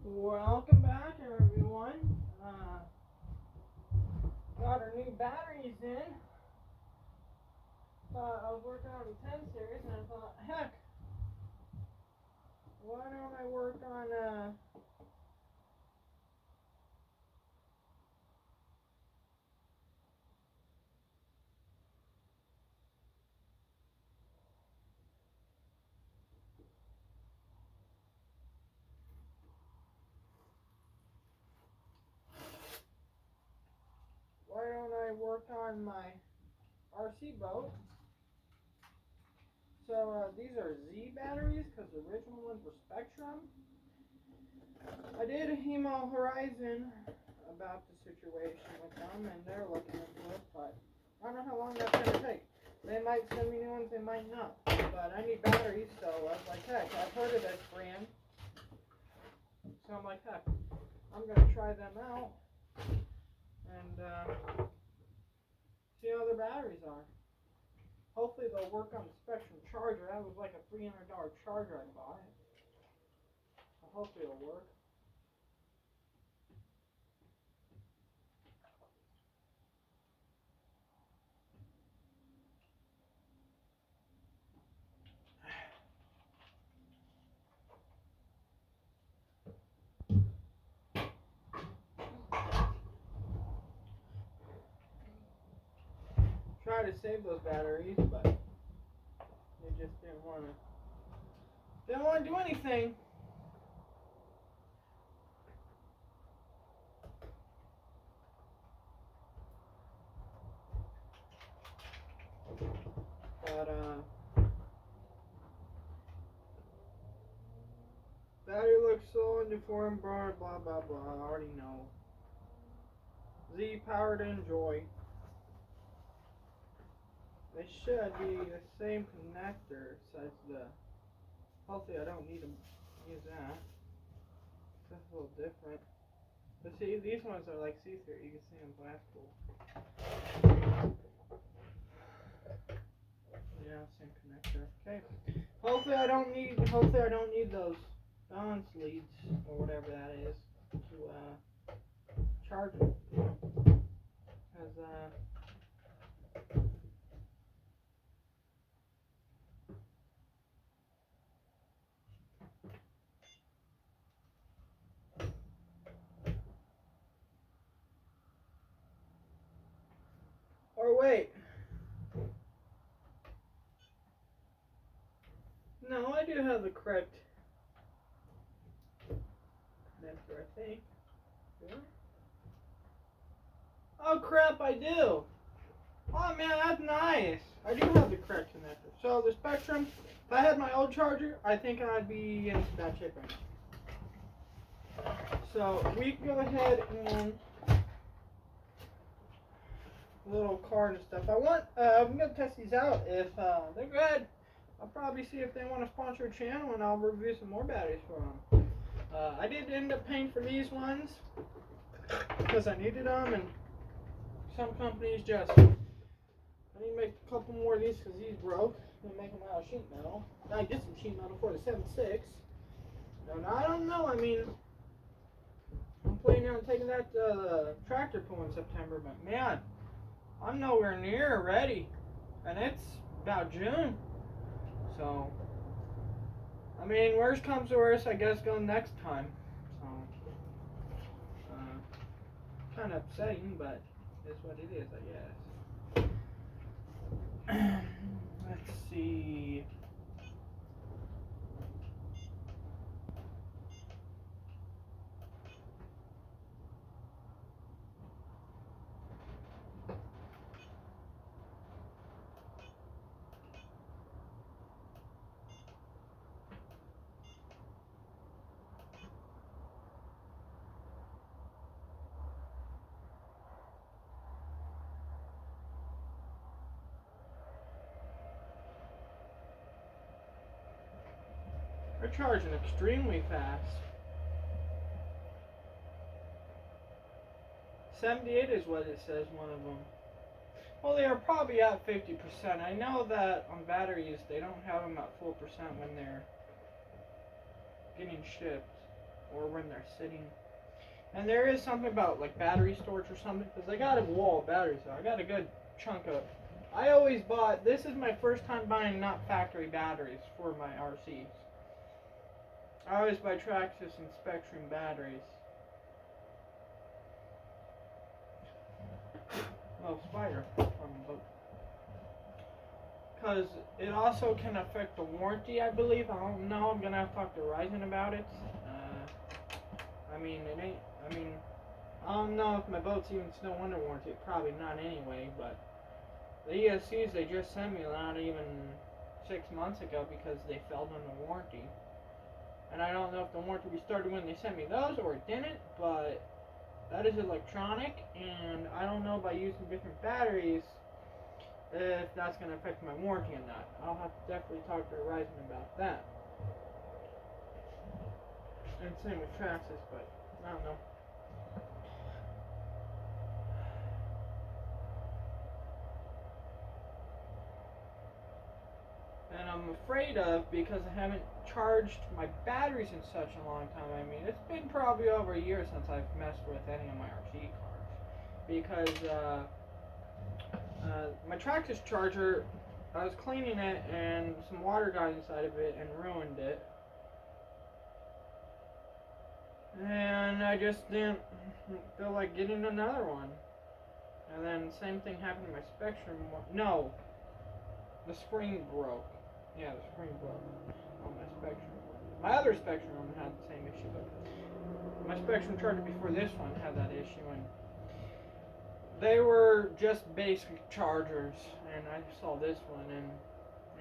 Welcome back, everyone. Got our new batteries in. I was working on the 10 series, and I thought, heck, why don't I work on my RC boat? So these are Z batteries because the original ones were Spectrum. I did email Horizon about the situation with them, and they're looking into it, but I don't know how long that's going to take. They might send me new ones, they might not. But I need batteries, so I was like, heck, I've heard of this brand. So I'm like, heck, I'm going to try them out and see how their batteries are. Hopefully they'll work on the Spectrum charger. That was like a $300 charger I bought. So hopefully it'll work. Try to save those batteries, but they just didn't want to do anything. But battery looks so uniform, blah blah blah blah. I already know. Z power to enjoy. They should be the same connector as the. Hopefully, I don't need to use that. That's a little different. But see, these ones are like see-through. You can see them glass cool. Yeah, same connector. Okay. Hopefully, I don't need those balance leads or whatever that is to charge it. Because or wait. No, I do have the correct connector, I think. Yeah. Oh crap, I do. Oh man, that's nice. I do have the correct connector. So the Spectrum, if I had my old charger, I think I'd be in bad shape right now. So we can go ahead and little card and stuff. I'm gonna test these out. If they're good, I'll probably see if they want to sponsor a channel, and I'll review some more batteries for them. I did end up paying for these ones because I needed them, and some companies just. I need to make a couple more of these because these broke. I'm gonna make them out of sheet metal. I get some sheet metal for the 7.6. And I don't know. I mean, I'm planning on taking that tractor pull in September, but man, I'm nowhere near ready, and it's about June. So, I mean, worst comes to worst, I guess go next time. So, kind of upsetting, but it's what it is, I guess. Let's see. They're charging extremely fast. 78 is what it says, one of them. Well, they are probably at 50%. I know that on batteries, they don't have them at full percent when they're getting shipped. or when they're sitting. And there is something about like battery storage or something, because I got a wall of batteries, so I got a good chunk of. I always bought. This is my first time buying not factory batteries for my RCs. I always buy Traxxas and Spectrum batteries. Oh, spider from the boat. Because it also can affect the warranty, I believe. I don't know. I'm gonna have to talk to Ryzen about it. I mean, it ain't. I mean, I don't know if my boat's even still under warranty. Probably not anyway. But the ESCs they just sent me not even 6 months ago because they failed on the warranty. And I don't know if the warranty restarted when they sent me those or it didn't. But that is electronic, and I don't know by using different batteries if that's going to affect my warranty or not. I'll have to definitely talk to Ryzen about that. And same with Traxxas, but I don't know. And I'm afraid of, because I haven't charged my batteries in such a long time. I mean, it's been probably over a year since I've messed with any of my RC cars. Because my Traxxas charger, I was cleaning it and some water got inside of it and ruined it. And I just didn't feel like getting another one. And then same thing happened to my Spectrum one. No, the spring broke. Yeah, the spring broke on my Spectrum. My other Spectrum had the same issue, but my Spectrum charger before this one had that issue, and they were just basic chargers, and I saw this one, and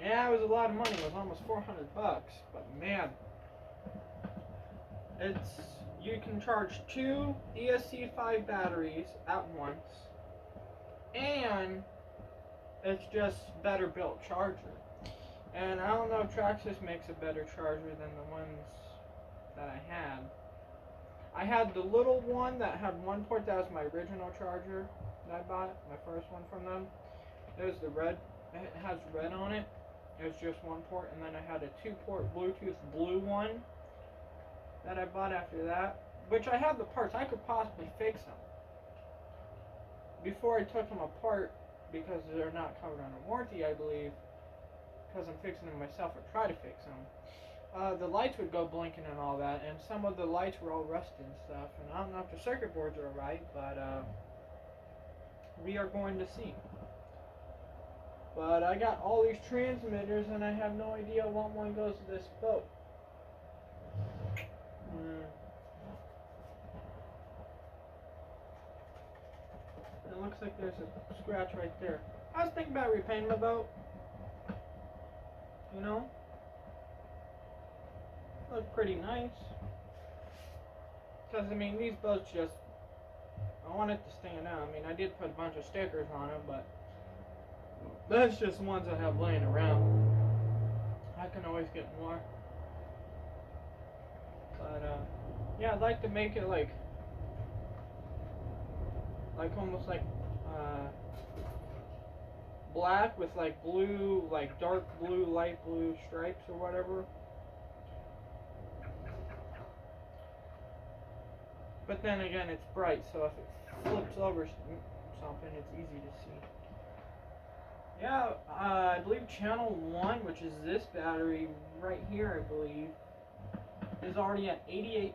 yeah, it was a lot of money. It was almost $400, but man, you can charge 2 ESC5 batteries at once, and it's just better built charger. And I don't know if Traxxas makes a better charger than the ones that I had. I had the little one that had one port. That was my original charger that I bought, my first one from them. It was the red. It has red on it. It was just one port, and then I had a 2-port Bluetooth blue one that I bought after that, which I have the parts. I could possibly fix them before I took them apart, because they're not covered under warranty, I believe, because I'm fixing them myself, or try to fix them. The lights would go blinking and all that, and some of the lights were all rusted and stuff, and I don't know if the circuit boards are right, but we are going to see. But I got all these transmitters, and I have no idea what one goes to this boat. It looks like there's a scratch right there. I was thinking about repainting my boat. You know? Look pretty nice. Because, I mean, these boats just, I want it to stand out. I mean, I did put a bunch of stickers on them, but that's just ones I have laying around. I can always get more. But, yeah, I'd like to make it like almost like, black with like blue, like dark blue, light blue stripes or whatever. But then again, it's bright, so if it flips over something, it's easy to see. Yeah, I believe channel 1, which is this battery right here, I believe, is already at 88%.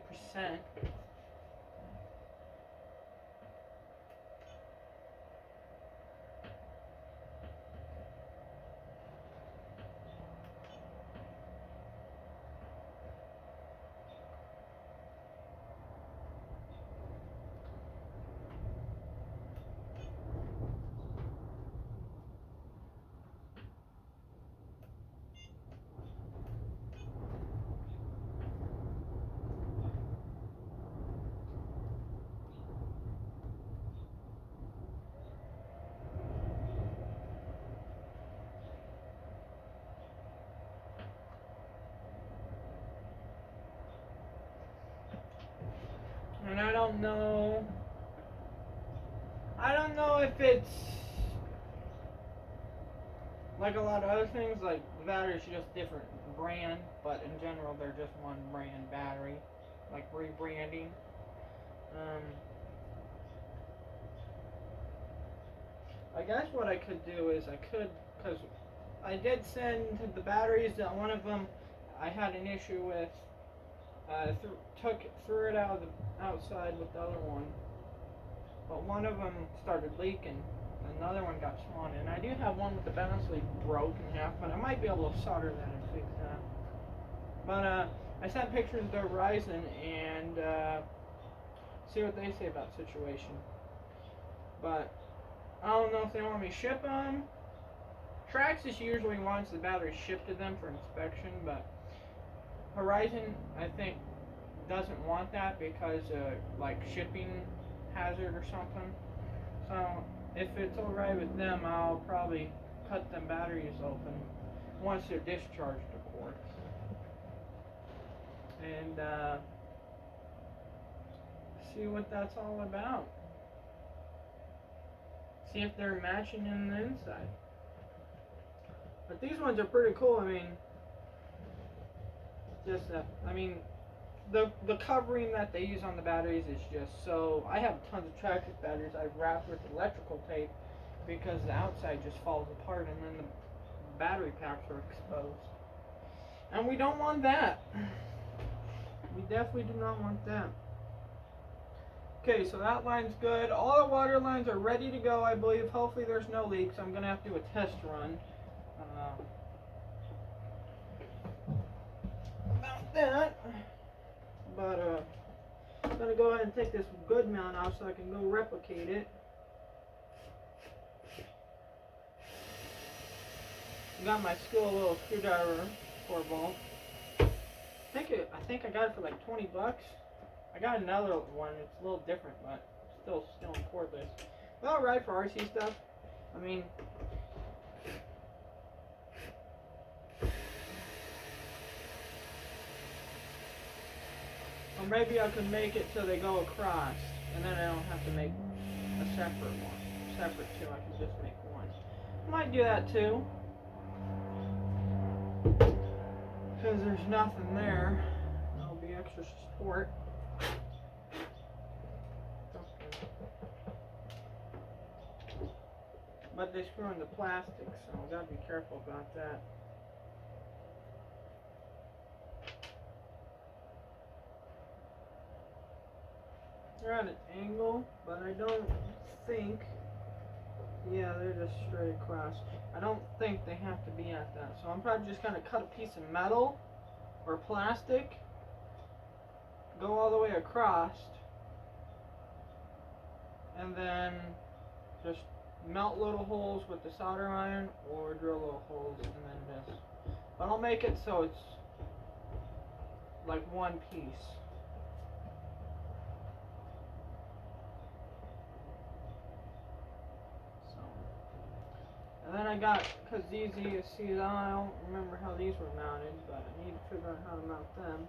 And I don't know if it's like a lot of other things, like the batteries are just different brand, but in general they're just one brand battery. like rebranding. I guess what I could do is because I did send the batteries. That one of them I had an issue with. Threw it out of the outside with the other one, but one of them started leaking. Another one got spawned, and I do have one with the balance lead broke in half, but I might be able to solder that and fix that. But I sent pictures to Verizon and see what they say about the situation. But I don't know if they want me to ship them. Traxxas usually wants the battery shipped to them for inspection, but Verizon, I think, doesn't want that because like shipping hazard or something. So if it's alright with them, I'll probably cut them batteries open once they're discharged, of course. And see what that's all about. See if they're matching in the inside. But these ones are pretty cool. I mean, just the covering that they use on the batteries is just so. I have tons of Traxxas batteries I've wrapped with electrical tape because the outside just falls apart and then the battery packs are exposed. And we don't want that. We definitely do not want that. Okay, so that line's good. All the water lines are ready to go, I believe. Hopefully there's no leaks. I'm going to have to do a test run. About that. But I'm going to go ahead and take this good mount off so I can go replicate it. I got my Skill little screwdriver 4-volt. I think I got it for like 20 bucks. I got another one. It's a little different, but still in cordless. Well, right for RC stuff. I mean, or maybe I could make it so they go across, and then I don't have to make a separate two. I can just make one. Might do that too, because there's nothing there. That'll be extra support. But they screw in the plastic, so I gotta be careful about that. They're at an angle, but I don't think. Yeah, they're just straight across. I don't think they have to be at that. So I'm probably just gonna cut a piece of metal or plastic, go all the way across, and then just melt little holes with the solder iron or drill little holes and then just. But I'll make it so it's like one piece. And then I got, because these ESCs, I don't remember how these were mounted, but I need to figure out how to mount them.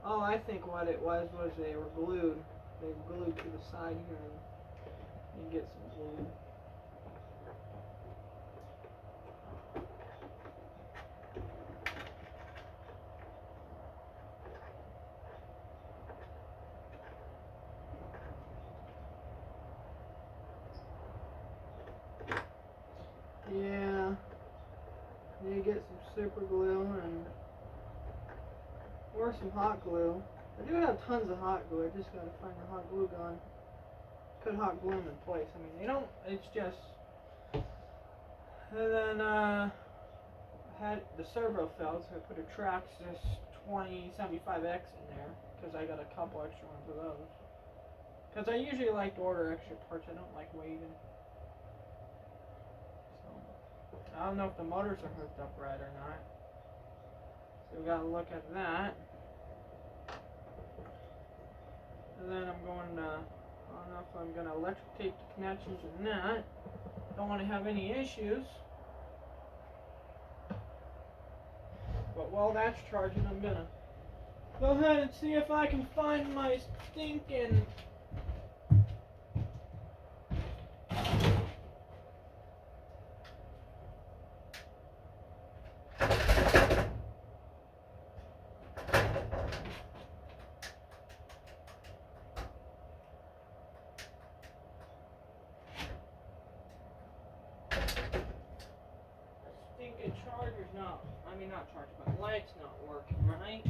Oh, I think what it was they were glued. They were glued to the side here, and you get some glue. Yeah, you get some super glue or some hot glue. I do have tons of hot glue. I just gotta find the hot glue gun. Could hot glue them in place. I mean, they don't. It's just. And then I had the servo failed, so I put a Traxxas 2075X in there because I got a couple extra ones of those. Because I usually like to order extra parts. I don't like waiting. I don't know if the motors are hooked up right or not. So we gotta look at that. And then I'm going to, I don't know if I'm going to electric tape the connections or not. Don't want to have any issues. But while that's charging, I'm going to go ahead and see if I can find my stinking not charging. My light's not working right.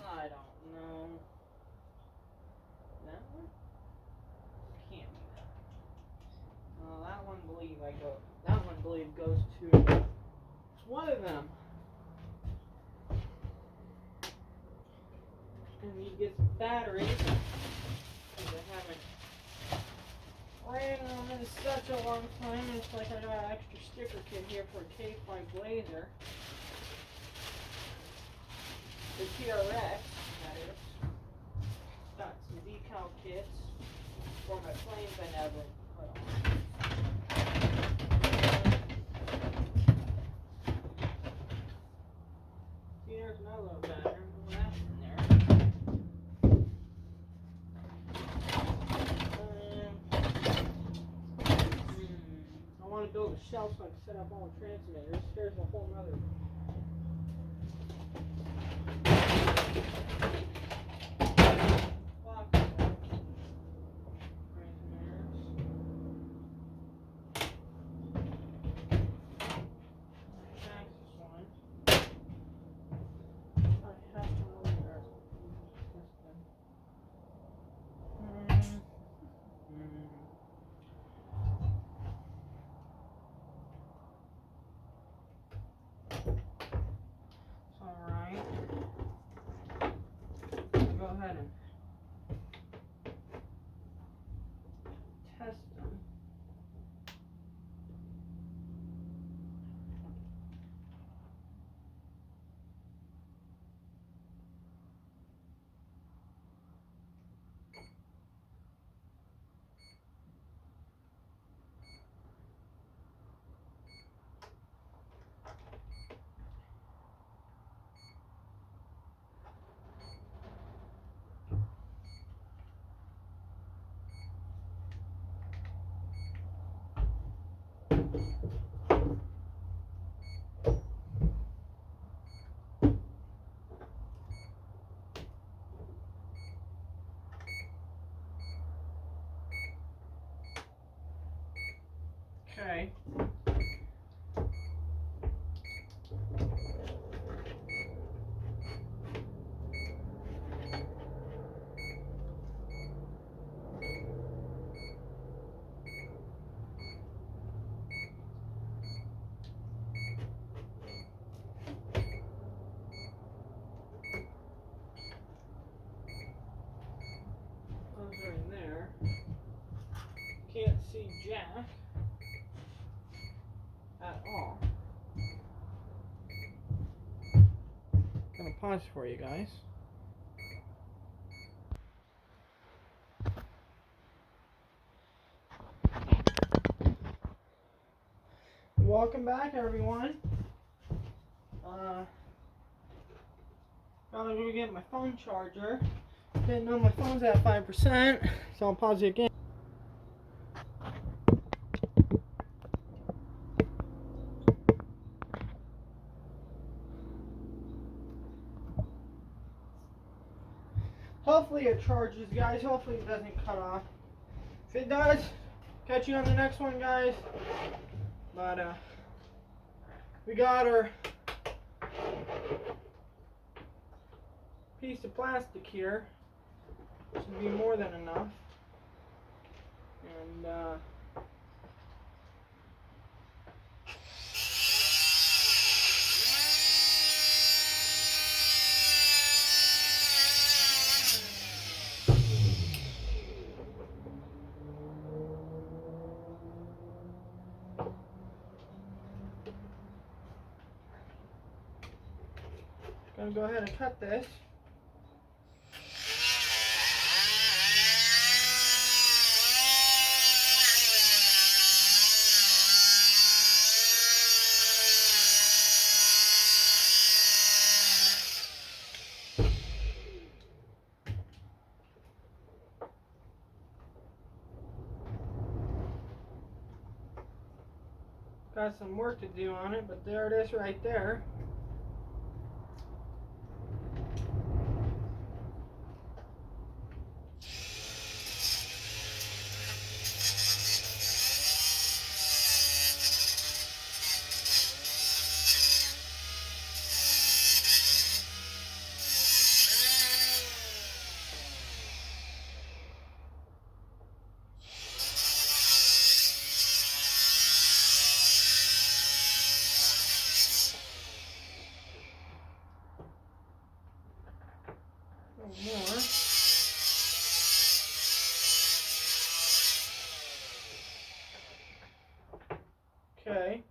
I don't know. That one? Can't be that. That one believe goes to one of them. And you get some batteries. Because I haven't ran them in such a long time. It's like I got an extra sticker kit here for a K5 Blazer. The TRX, that is. Got some decal kits for my planes I never put on. See, there's another little battery. That's in there. I want to build a shelf so I can set up all the transmitters. There's a whole nother. Go ahead and test them. Okay. Those are in there. Can't see jack at all. I'm gonna pause for you guys. Welcome back, everyone. Gotta go get my phone charger. Didn't know my phone's at 5%, so I'll pause it again. Hopefully it charges, guys. Hopefully it doesn't cut off. If it does, catch you on the next one, guys. But we got our piece of plastic here. Should be more than enough. And gonna go ahead and cut this. got some work to do on it, but there it is right there. More. Okay.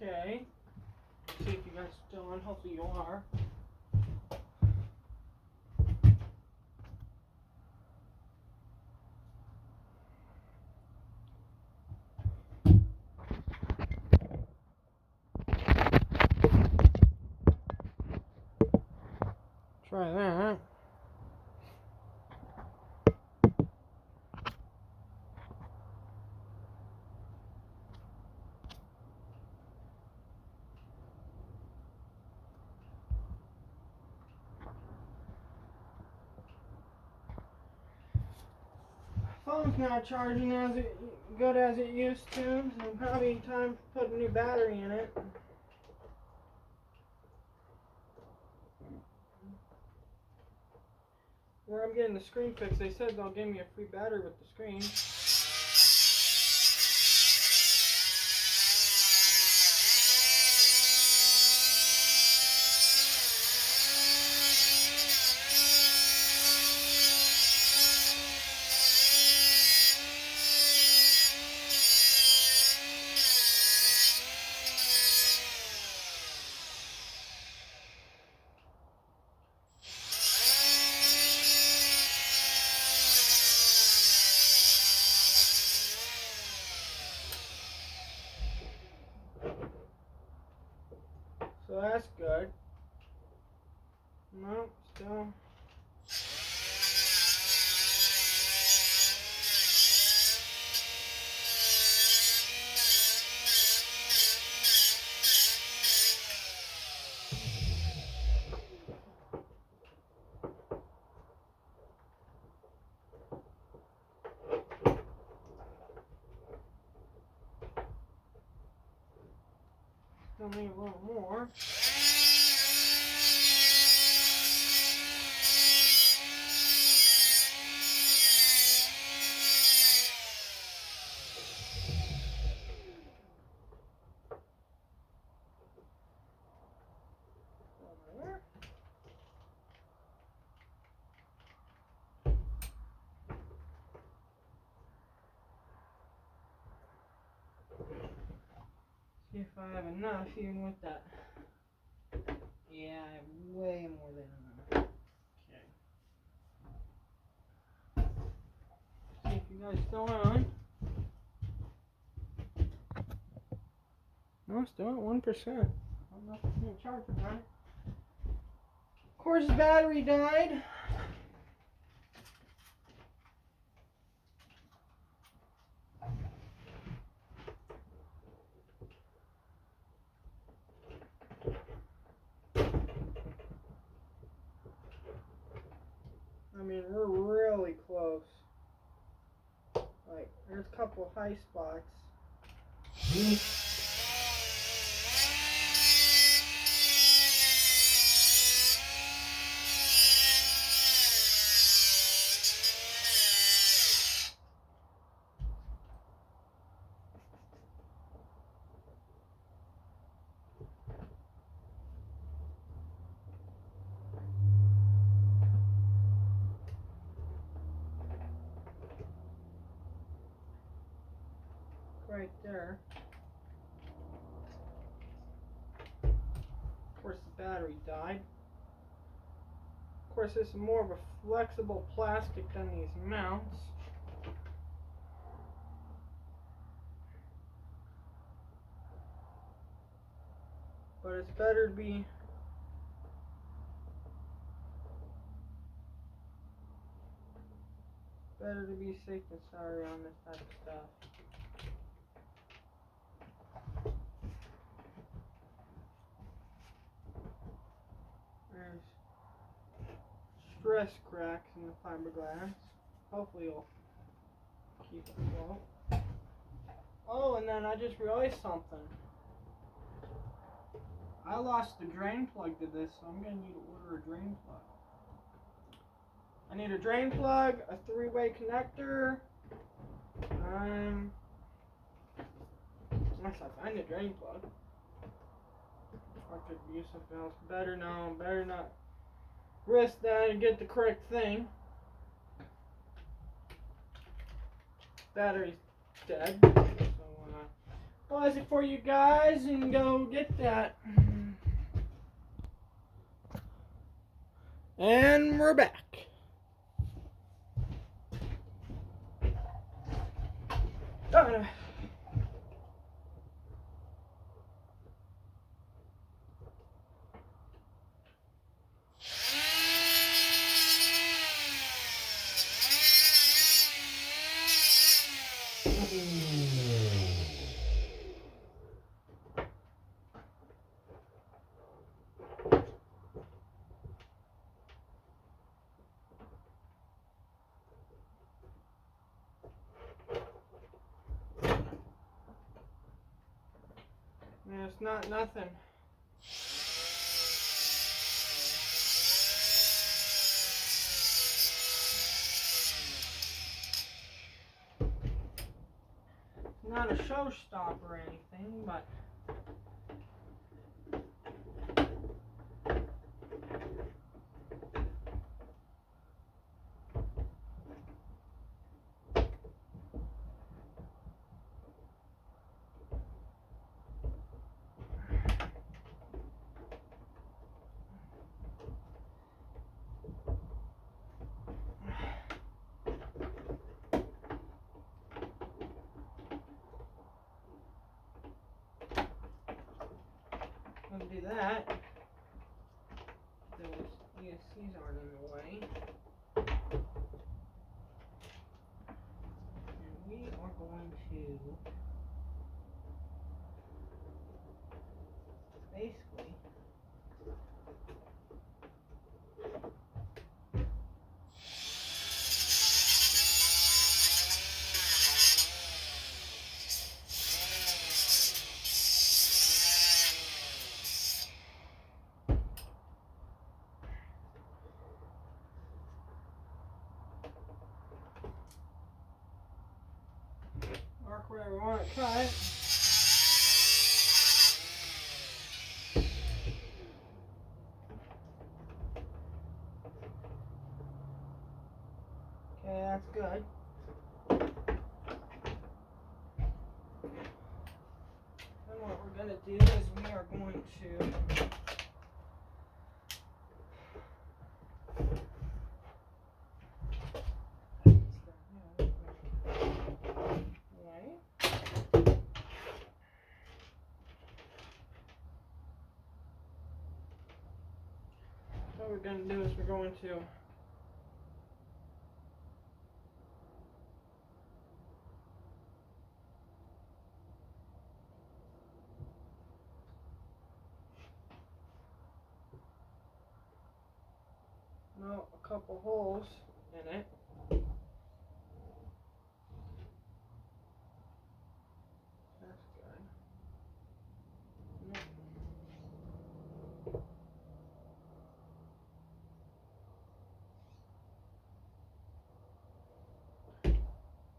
Okay. See if you guys are still on. Hopefully you are. Try that. Phone's not charging as good as it used to, so probably time to put a new battery in it. Where I'm getting the screen fixed, they said they'll give me a free battery with the screen. So that's good. No, still. Still need a little more. See if I have enough even with that. Yeah, I have way more than enough. Okay. See if you guys still on. No, still at 1%. I don't know if it's going to charge or not. Of course, the battery died. I mean, we're really close. Like, there's a couple high spots. right there. Of course, the battery died. Of course, this is more of a flexible plastic than these mounts. But it's better to be safe than sorry on this type of stuff. There's stress cracks in the fiberglass. Hopefully it'll keep it afloat. Oh, and then I just realized something. I lost the drain plug to this, so I'm going to need to order a drain plug. I need a drain plug, a 3-way connector. Unless I find a drain plug. I could use something else. Better not risk that and get the correct thing. Battery's dead. So, pause it for you guys and go get that. And we're back. Yeah, it's not nothing. It's not a showstopper or anything, but I'm gonna do that. Those ESCs aren't in the way. And we are going to basically mark where we want to cut. Okay, that's good. Then what we're going to do is we are going to what we're going to do is we're going to know a couple holes in it. That's good.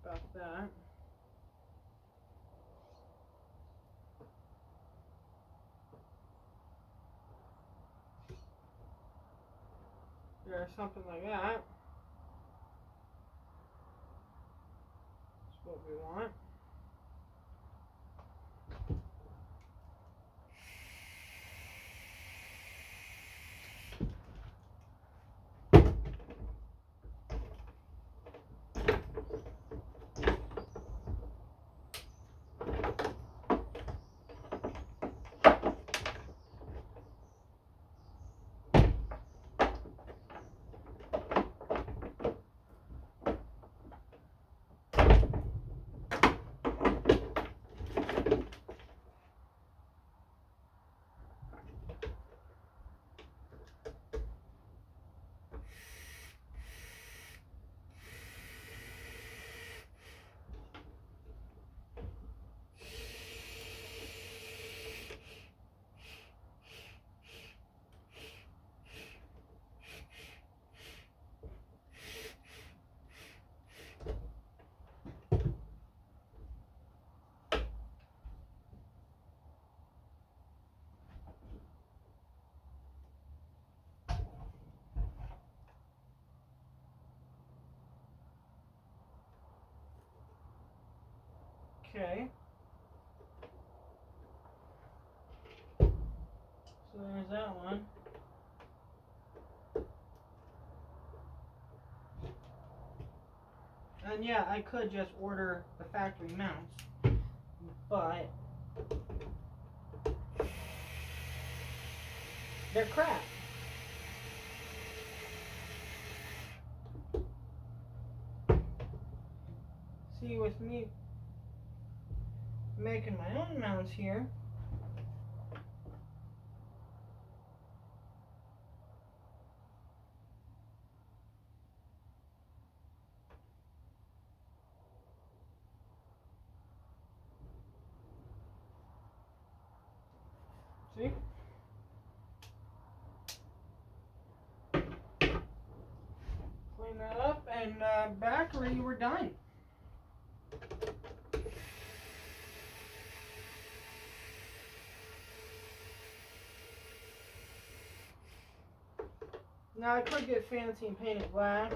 About that. There's something like that. That's what we want. Okay. So there's that one. And yeah, I could just order the factory mounts, but they're crap. See, with me making my own mounts here, see? Clean that up, and battery, we're done. Now I could get fancy and paint it black,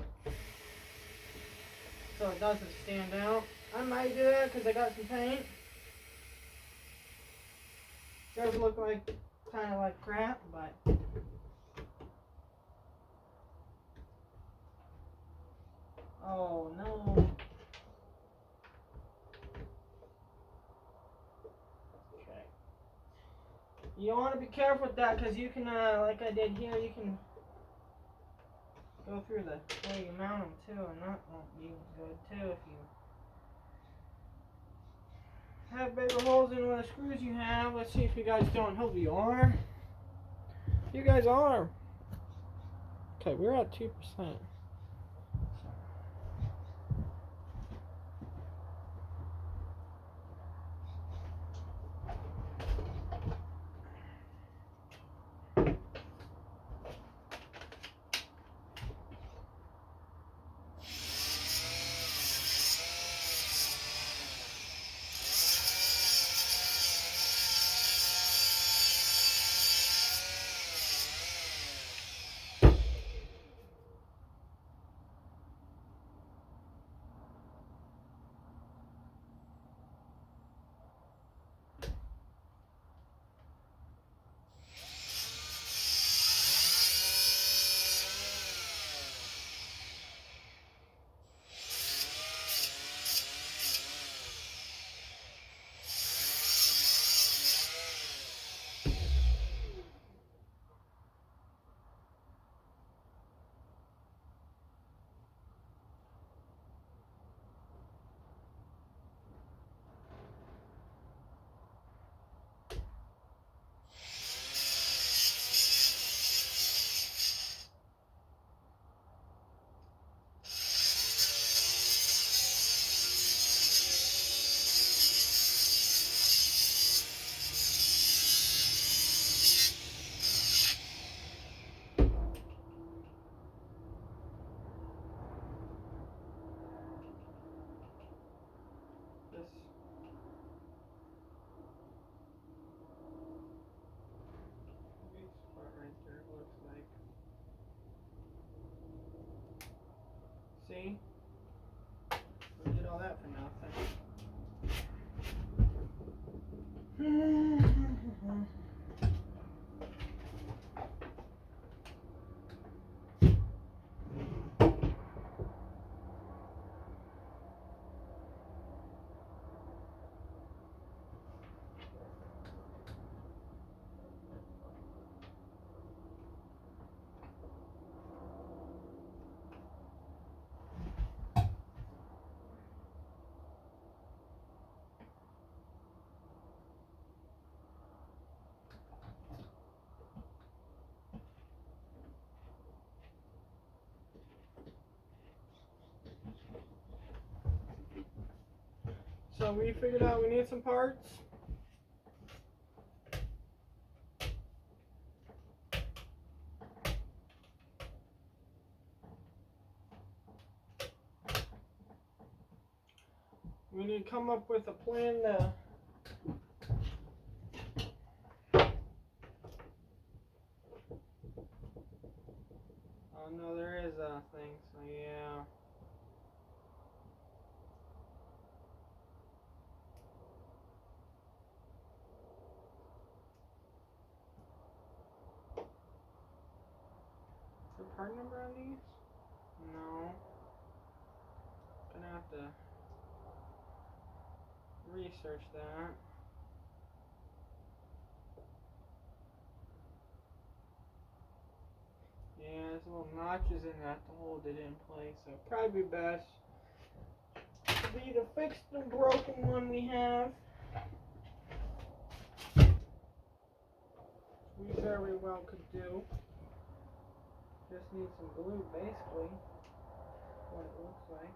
so it doesn't stand out. I might do that because I got some paint. It does look like kind of like crap, but oh no. Okay. You want to be careful with that because you can, like I did here, you can go through the way you mount them too, and that won't be good too if you have bigger holes in one of the screws you have. Let's see if you guys don't. Hope you are. You guys are. Okay, we're at 2%. See? We did all that for nothing. So we figured out we need some parts. We need to come up with a plan to oh no, there is a thing, so yeah. part number on these? No. Gonna have to research that. Yeah, there's little notches in that to hold it in place, so probably best to either fix the broken one we have. We very well could do. Just need some glue, basically. What it looks like.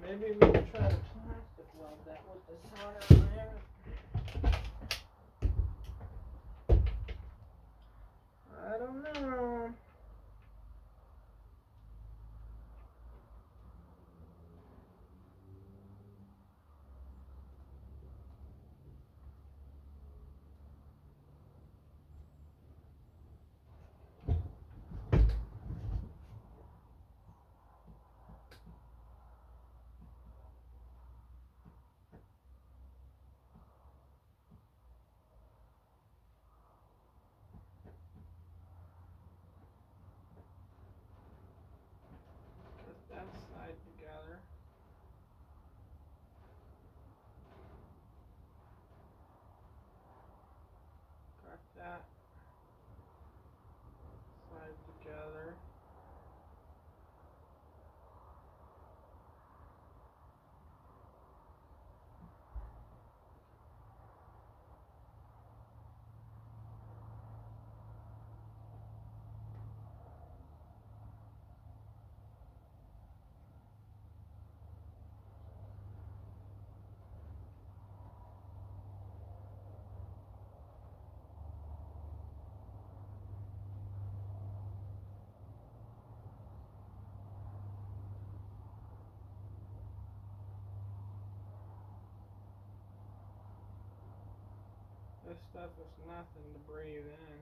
Maybe we can try to plastic weld that with the solder on there. I don't know. Put that side together. Got that side together. This stuff is nothing to breathe in,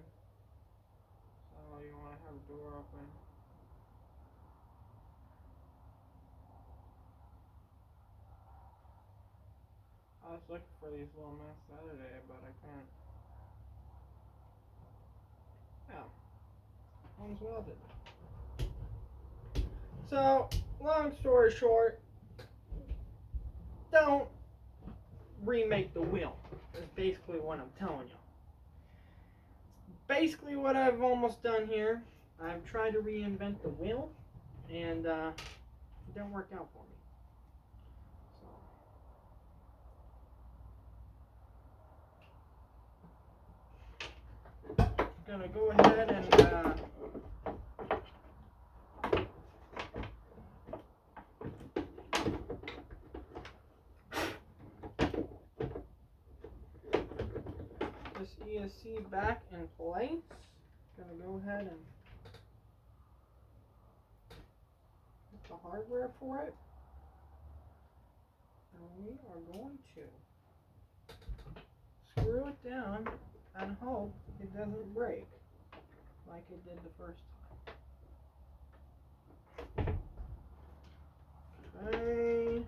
so you want to have the door open. I was looking for these little nuts the other day, but I couldn't. Yeah, one's welded. So, long story short, don't remake the wheel. That's basically what I'm telling you. Basically what I've almost done here. I've tried to reinvent the wheel, and it didn't work out for me. So, gonna go ahead and this ESC back in place. Gonna go ahead and get the hardware for it. And we are going to screw it down and hope it doesn't break like it did the first time. Okay.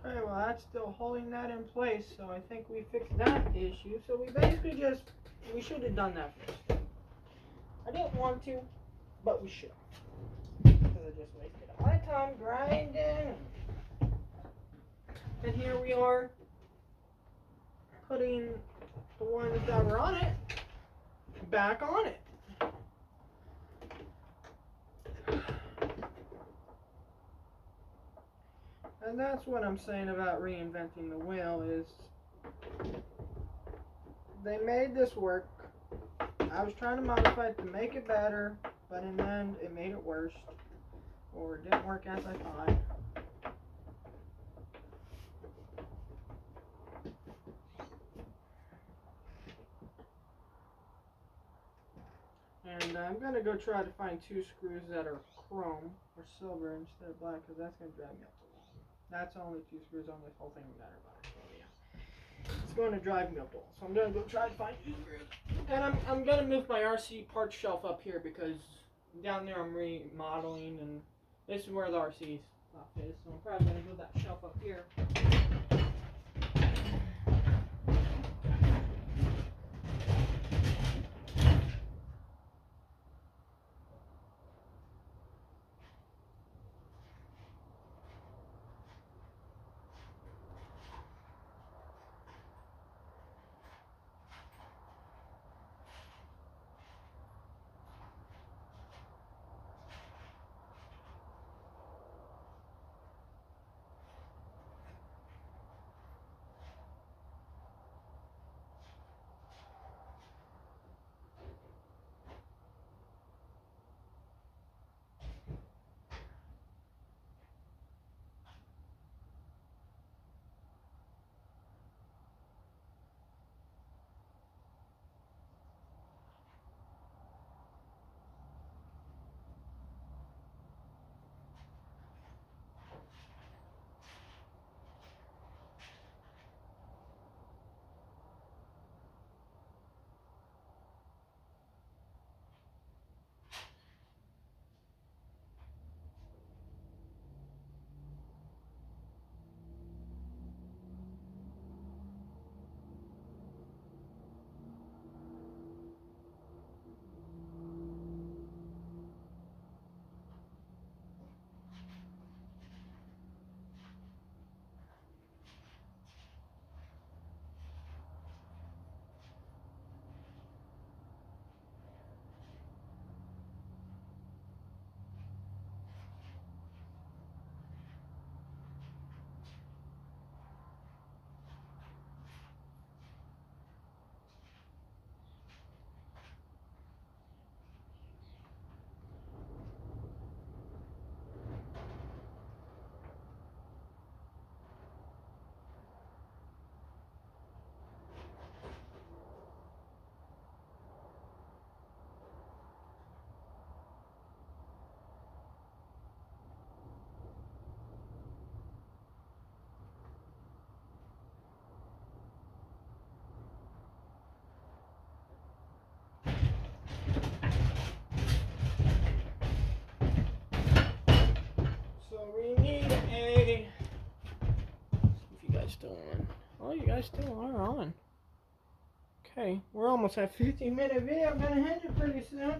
Okay, well that's still holding that in place, so I think we fixed that issue. So we basically we should have done that first. I didn't want to, but we should. Because I just wasted all my time grinding. And here we are. putting the ones that were on it back on it. And that's what I'm saying about reinventing the wheel is they made this work. I was trying to modify it to make it better, but in the end it made it worse, or it didn't work as I thought. And I'm going to go try to find 2 screws that are chrome or silver instead of black, because that's going to drive me up the wall. That's only 2 screws on this whole thing that are black. So yeah, it's going to drive me up the wall. So I'm going to go try to find 2 screws. And I'm going to move my RC parts shelf up here because down there I'm remodeling, and this is where the RC stuff is. So I'm probably going to move that shelf up here. So we need a. If you guys still on. Oh, you guys still are on. Okay, we're almost at 15-minute video. I'm gonna end it pretty soon.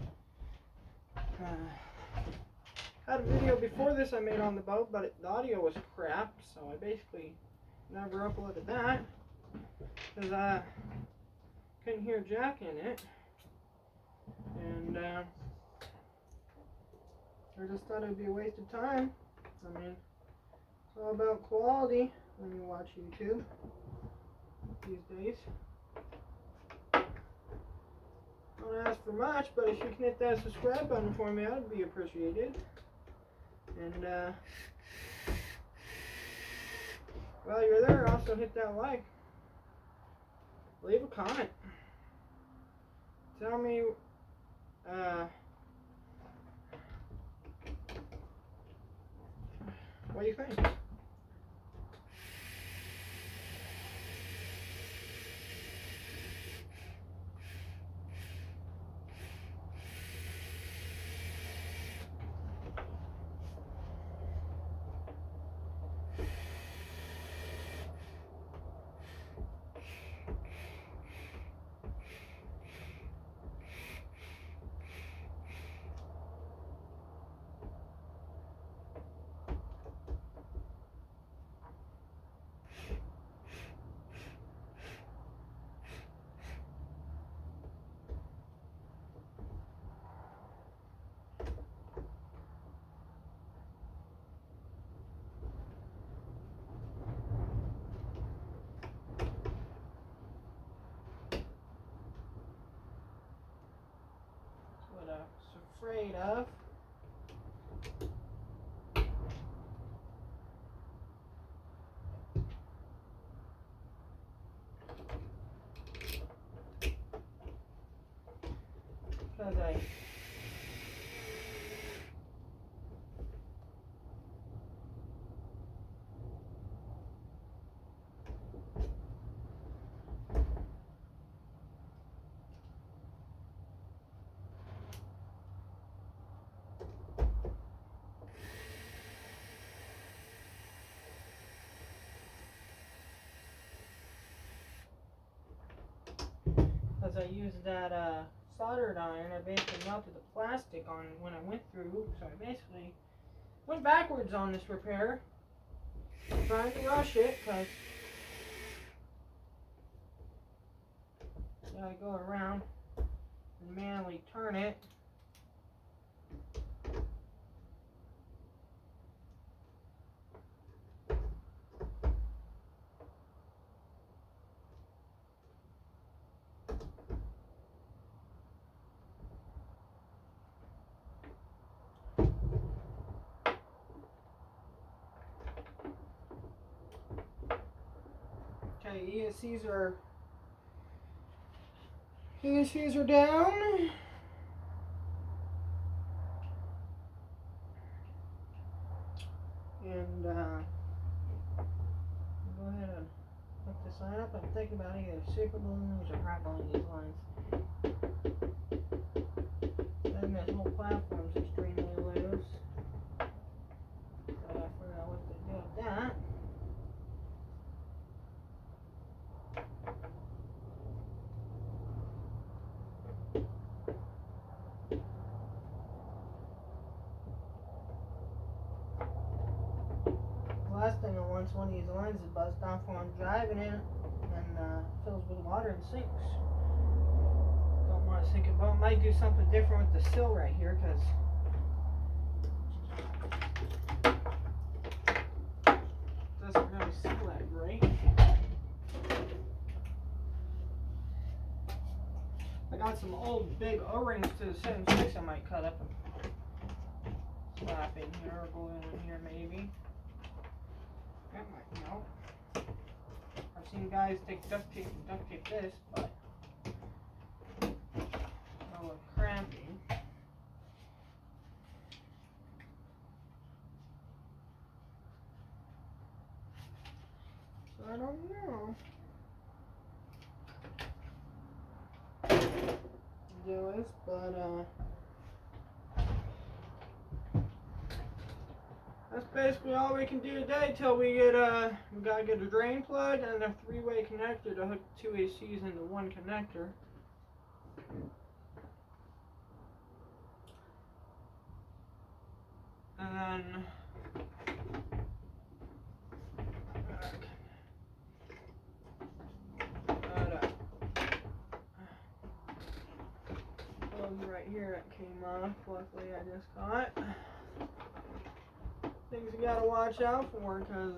Had a video before this I made on the boat, but the audio was crap, so I basically never uploaded that because I couldn't hear Jack in it, and I just thought it would be a waste of time. I mean, it's all about quality when you watch YouTube these days. Don't ask for much, but if you can hit that subscribe button for me, I'd be appreciated. And while you're there, also hit that like. Leave a comment. Tell me what you think. of. Because I used that soldered iron, I basically melted the plastic on when I went through, so I basically went backwards on this repair. I'm trying to rush it because I gotta go around and manually turn it. Okay, ESCs are down. And go ahead and hook this line up. I'm thinking about either super balloons or hot balloon these lines. Then this whole platform's extremely loose. So I figure out what to do with that. Last thing I want is one of these lines to bust off while I'm driving it and fills with water and sinks. Don't want to sink it, but I might do something different with the sill right here because it doesn't really seal that great. I got some old big O-rings to the 7.6 I might cut up and slap in here or glue in here maybe. That might help. I've seen guys take duct tape and duct tape this, but it'll look crampy. So I don't know. Do this, but that's basically all we can do today till we get we gotta get a drain plug and a 3-way connector to hook 2 ACs into one connector. And then right here that came off. Luckily I just caught. Things you gotta watch out for because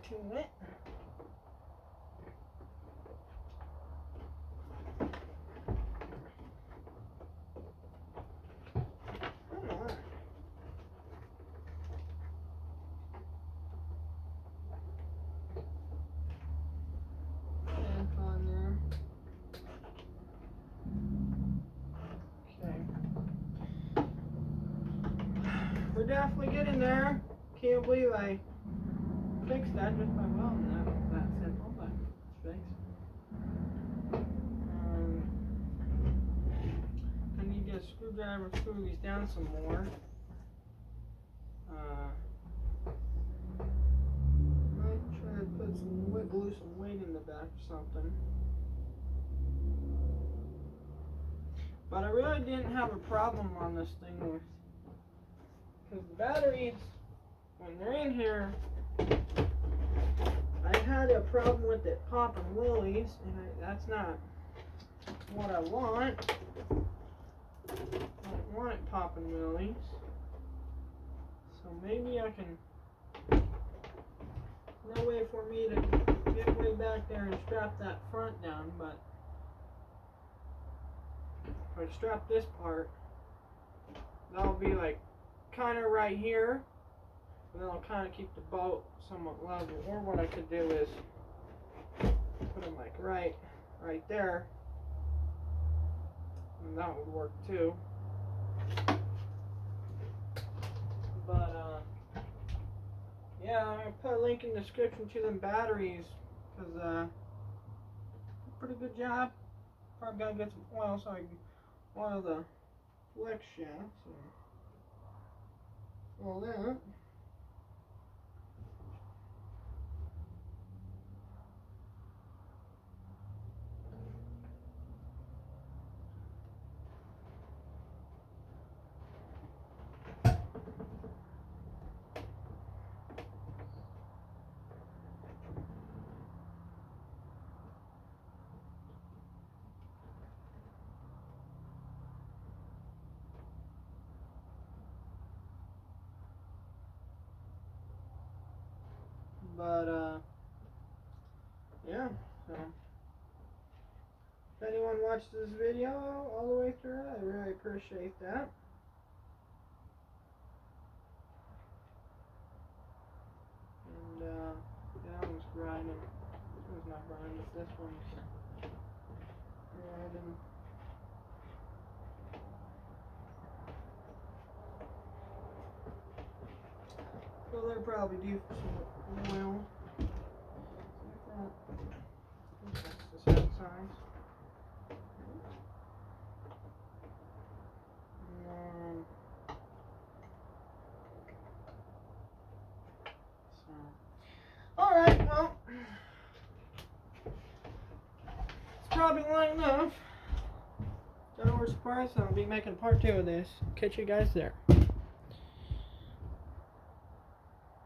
too wet. We're definitely getting there. Can't believe I fixed that just by welding that. That simple, but it's fixed. I need to get a screwdriver, screw these down some more. Might try to put some glue some weight in the back or something. But I really didn't have a problem on this thing with, because the batteries, when they're in here, I had a problem with it popping willies, and that's not what I want. I don't want it popping willies. So maybe I can. No way for me to get way back there and strap that front down, but if I strap this part, that'll be like kind of right here, and then I'll kind of keep the boat somewhat level. Or what I could do is put them like right there, and that would work too. But yeah, I'm gonna put a link in the description to them batteries, cause pretty good job. Probably gotta get some oil so I can oil the flex shafts and all that. But yeah, so if anyone watched this video all the way through, I really appreciate that. And that one's grinding. This one's not grinding, but this one's grinding. So they're probably due for some oil. Like that. That's the same size. Alright, well, it's probably long enough. Don't worry, surprise, I'll be making part 2 of this. Catch you guys there.